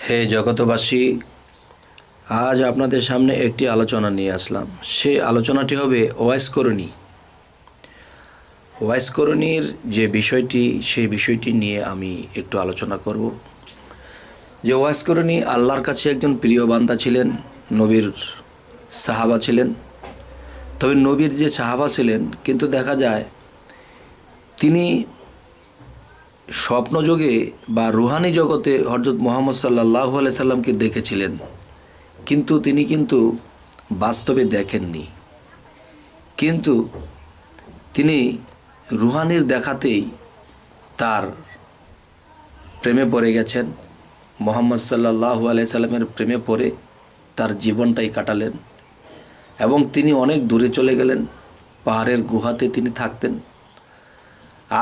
হে জগতবাসী, আজ আপনাদের সামনে একটি আলোচনা নিয়ে আসলাম। সেই আলোচনাটি হবে ওয়াইস করণী। ওয়াইস করণীর যে বিষয়টি, সেই বিষয়টি নিয়ে আমি একটু আলোচনা করব। যে ওয়াইস করণী আল্লাহর কাছে একজন প্রিয় বান্দা ছিলেন, নবীর সাহাবা ছিলেন। তবে নবীর যে সাহাবা ছিলেন, কিন্তু দেখা যায় তিনি স্বপ্নযোগে বা রুহানি জগতে হযরত মুহাম্মদ সাল্লাল্লাহু আলাইহি সাল্লামকে দেখেছিলেন, কিন্তু তিনি বাস্তবে দেখেননি। কিন্তু তিনি রুহানির দেখাতেই তার প্রেমে পড়ে গেছেন। মুহাম্মদ সাল্লাল্লাহু আলাইহি সাল্লামের প্রেমে পড়ে তার জীবনটাই কাটালেন এবং তিনি অনেক দূরে চলে গেলেন। পাহাড়ের গুহাতে তিনি থাকতেন।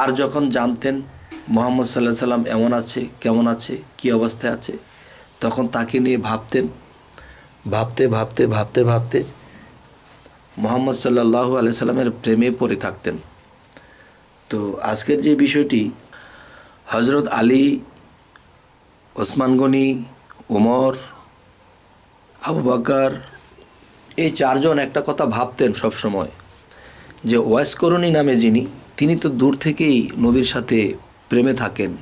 আর যখন জানতেন মুহাম্মদ সাল্লাল্লাহু আলাইহি সাল্লাম এমন আছে, কেমন আছে, কী অবস্থায় আছে, তখন তাকে নিয়ে ভাবতেন। ভাবতে ভাবতে ভাবতে ভাবতে মুহাম্মদ সাল্লাল্লাহু আলাইহি সাল্লামের প্রেমে পড়ে থাকতেন। তো আজকের যে বিষয়টি, হযরত আলী, ওসমান গনি, ওমর, আবু বকর, এই চারজন একটা কথা ভাবতেন সবসময়, যে ওয়াইস করণী নামে যিনি, তিনি তো দূর থেকেই নবীর সাথে প্রেমে থাকেন,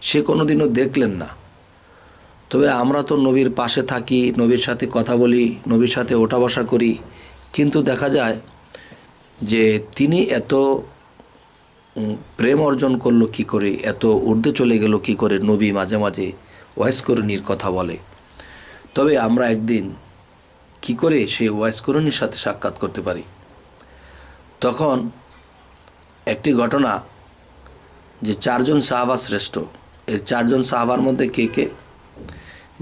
সে কোনোদিনও দেখলেন না। তবে আমরা তো নবীর পাশে থাকি, নবীর সাথে কথা বলি, নবীর সাথে ওঠা বসা করি, কিন্তু দেখা যায় যে তিনি এত প্রেম অর্জন করলো কী করে, এত ঊর্ধ্বে চলে গেল কী করে, নবী মাঝে মাঝে ওয়াইস করণীর কথা বলে। তবে আমরা একদিন কি করে সেই ওয়াইস করণীর সাথে সাক্ষাৎ করতে পারি। তখন একটি ঘটনা, যে চারজন সাহাবা শ্রেষ্ঠ, এই চারজন সাহাবার মধ্যে কে কে,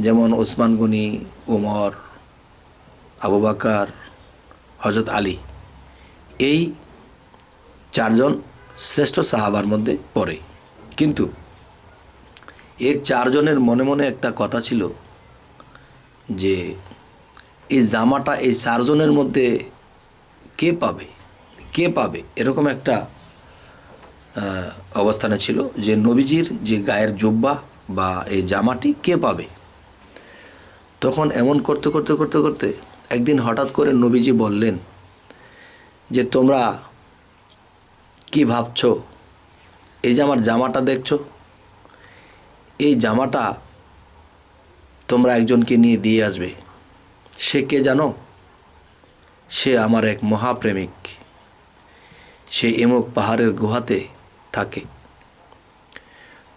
যেমন ওসমান গনি, ওমর, আবু বকর, হযরত আলী, এই চারজন শ্রেষ্ঠ সাহাবার মধ্যে পড়ে। কিন্তু এর চারজনের মনে মনে একটা কথা ছিল যে এই জামাটা এই চারজনের মধ্যে কে পাবে, কে পাবে, এরকম একটা অবস্থানে ছিল যে নবীজির যে গায়ের জুব্বা বা এই জামাটি কে পাবে। তখন এমন করতে করতে করতে করতে একদিন হঠাৎ করে নবীজি বললেন যে তোমরা কি ভাবছো, এই যে আমার জামাটা দেখছো, এই জামাটা তোমরা একজনকে নিয়ে দিয়ে আসবে। সে কে জানো? সে আমার এক মহাপ্রেমিক, সে এমুক পাহাড়ের গুহাতে থাকে।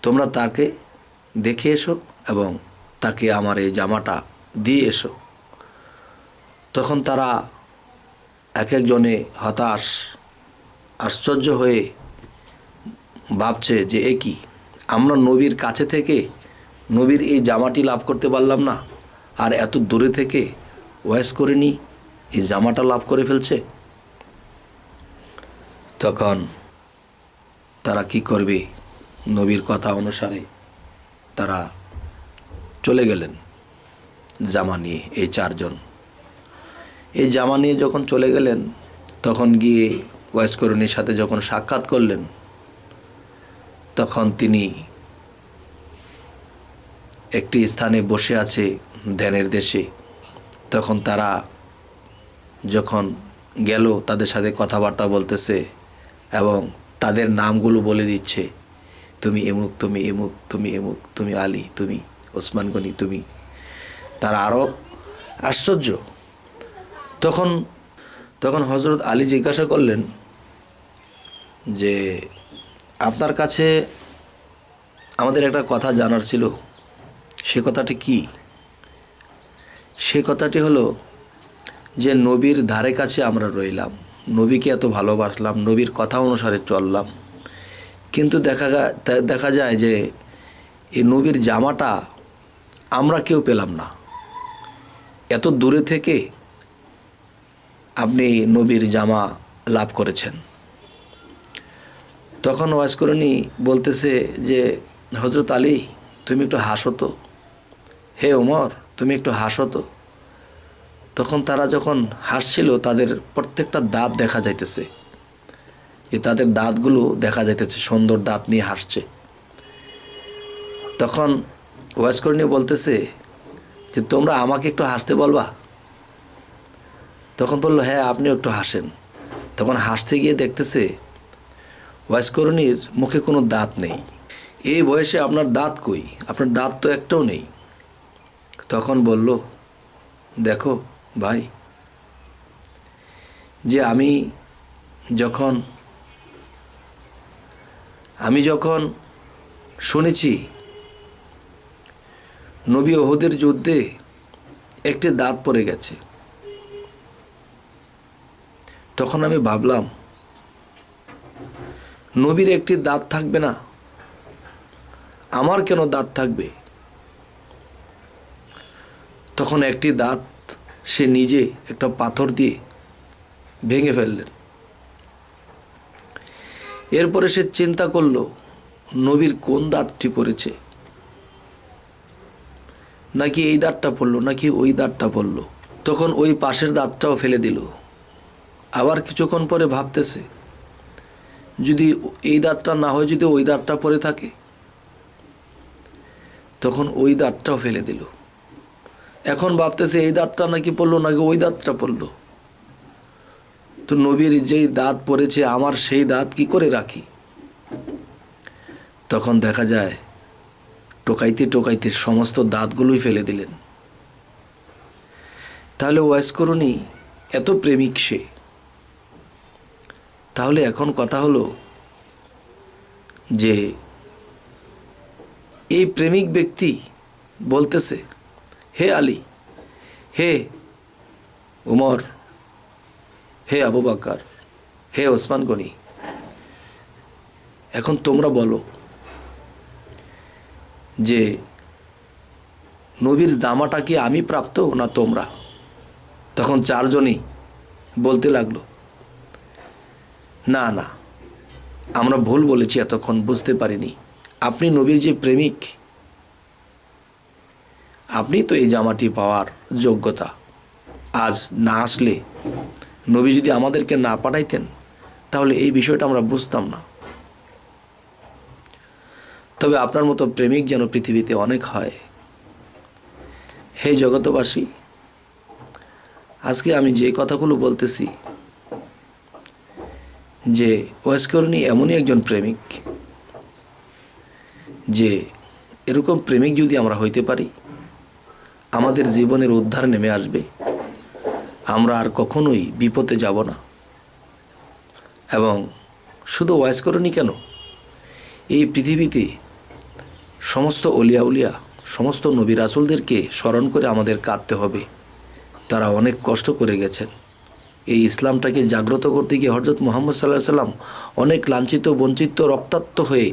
তোমরা তাকে দেখে এসো এবং তাকে আমার এই জামাটা দিয়ে এসো। তখন তারা এক একজনে হতাশ, আশ্চর্য হয়ে ভাবছে যে এ কি, আমরা নবীর কাছে থেকে নবীর এই জামাটি লাভ করতে পারলাম না, আর এত দূরে থেকে ওয়াইস করণী এই জামাটা লাভ করে ফেলছে। তখন তারা কি করবে, নবীর কথা অনুসারে তারা চলে গেলেন জামা নিয়ে। এই চারজন এই জামা নিয়ে যখন চলে গেলেন, তখন গিয়ে ওয়াইস করণীর সাথে যখন সাক্ষাৎ করলেন, তখন তিনি একটি স্থানে বসে আছে ধ্যানের দেশে। তখন তারা যখন গেল, তাদের সাথে কথাবার্তা বলতেছে এবং তাদের নামগুলো বলে দিচ্ছে, তুমি এমুক, তুমি এমুক, তুমি এমুক, তুমি আলী, তুমি ওসমান গনি, তুমি। তারা আরও আশ্চর্য। তখন তখন হযরত আলী জিজ্ঞাসা করলেন যে আপনার কাছে আমাদের একটা কথা জানার ছিল। সে কথাটি কি? সে কথাটি হলো যে নবীর ধারে কাছে আমরা রইলাম, নবীকে এত ভালোবাসলাম, নবীর কথা অনুসারে চললাম, কিন্তু দেখা যায় যে এই নবীর জামাটা আমরা কেউ পেলাম না। এত দূরে থেকে আপনি নবীর জামা লাভ করেছেন। তখন ওয়াইস করণী বলতেছে যে হযরত আলী, তুমি একটু হাসো তো, হে ওমর, তুমি একটু হাসো তো। তখন তারা যখন হাসছিল, তাদের প্রত্যেকটা দাঁত দেখা যাইতেছে, যে তাদের দাঁতগুলো দেখা যাইতেছে, সুন্দর দাঁত নিয়ে হাসছে। তখন ওয়াজ করে নিয়ে বলতেছে যে তোমরা আমাকে একটু হাসতে বলবা। তখন বললো হ্যাঁ আপনিও একটু হাসেন। তখন হাসতে গিয়ে দেখতেছে ওয়াইসকরণীর মুখে কোনো দাঁত নেই। এই বয়সে আপনার দাঁত কই? আপনার দাঁত তো একটাও নেই। তখন বলল দেখো ভাই, যে আমি যখন শুনেছি নবী ওহদের যুদ্ধে একটি দাঁত পড়ে গেছে, তখন আমি ভাবলাম নবীর একটি দাঁত থাকবে না, আমার কেন দাঁত থাকবে? তখন একটি দাঁত সে নিজে একটা পাথর দিয়ে ভেঙে ফেললেন। এরপরে সে চিন্তা করলো নবীর কোন দাঁতটি পড়েছে, নাকি এই দাঁতটা পড়লো নাকি ওই দাঁতটা পড়লো। তখন ওই পাশের দাঁতটাও ফেলে দিল। আবার কিছুক্ষণ পরে ভাবতেছে যদি এই দাঁতটা না হয়, যদি ওই দাঁতটা পড়ে থাকে, তখন ওই দাঁতটাও ফেলে দিল। এখন ভাবতেছে এই দাঁতটা নাকি পড়লো নাকি ওই দাঁতটা পড়লো। তো নবীর যেই দাঁত পড়েছে আমার সেই দাঁত কি করে রাখি? তখন দেখা যায় টোকাইতে টোকাইতে সমস্ত দাঁতগুলোই ফেলে দিলেন। তাহলে ওয়াইসকরণী এত প্রেমিক সে। তাহলে এখন কথা হলো যে এই প্রেমিক ব্যক্তি বলতেছে হে আলী, হে উমর, হে আবু বকর, হে ওসমান গনি, এখন তোমরা বলো যে নবীর দামাটা কি আমি প্রাপ্ত না তোমরা? তখন চারজনই বলতে লাগলো না না, আমরা ভুল বলেছি, এতক্ষণ বুঝতে পারিনি। আপনি নবীর যে প্রেমিক, আপনি তো এই জামাটি পাওয়ার যোগ্যতা। আজ না আসলে, নবী যদি আমাদেরকে না পাঠাইতেন তাহলে এই বিষয়টা আমরা বুঝতাম না। তবে আপনার মতো প্রেমিক যেন পৃথিবীতে অনেক হয়। হে জগতবাসী, আজকে আমি যে কথাগুলো বলতেছি, যে ওয়াইসকরণী এমনই একজন প্রেমিক, যে এরকম প্রেমিক যদি আমরা হইতে পারি, আমাদের জীবনের উদ্ধার নেমে আসবে। আমরা আর কখনোই বিপদে যাব না। এবং শুধু ওয়াইসকরণী কেন, এই পৃথিবীতে সমস্ত অলিয়া উলিয়া, সমস্ত নবী রাসূলদেরকে স্মরণ করে আমাদের কাঁদতে হবে। তারা অনেক কষ্ট করে গেছেন। এই ইসলামটাকে জাগ্রত করতে গিয়ে হযরত মুহাম্মদ সাল্লাল্লাহু আলাইহি সাল্লাম অনেক লাঞ্ছিত, বঞ্চিত, রক্তাক্ত হয়ে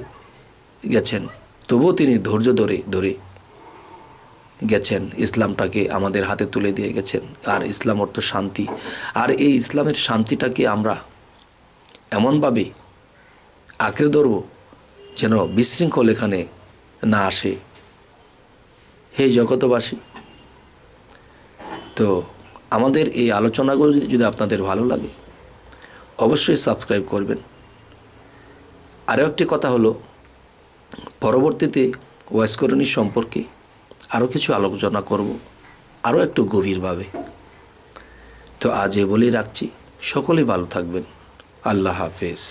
গেছেন। তবুও তিনি ধৈর্য ধরে গেছেন, ইসলামটাকে আমাদের হাতে তুলে দিয়ে গেছেন। আর ইসলাম অর্থ শান্তি। আর এই ইসলামের শান্তিটাকে আমরা এমনভাবে আঁকড়ে ধরব যেন বিশৃঙ্খল এখানে না আসে। হে জগতবাসী, তো আমাদের এই আলোচনাগুলো যদি আপনাদের ভালো লাগে অবশ্যই সাবস্ক্রাইব করবেন। আরও একটি কথা হলো, পরবর্তীতে ওয়াইসকরণী সম্পর্কে আরও কিছু আলোচনা করব, আরও একটু গভীরভাবে। তো আজ এ বলেই রাখছি, সকলেই ভালো থাকবেন। আল্লাহ হাফেজ।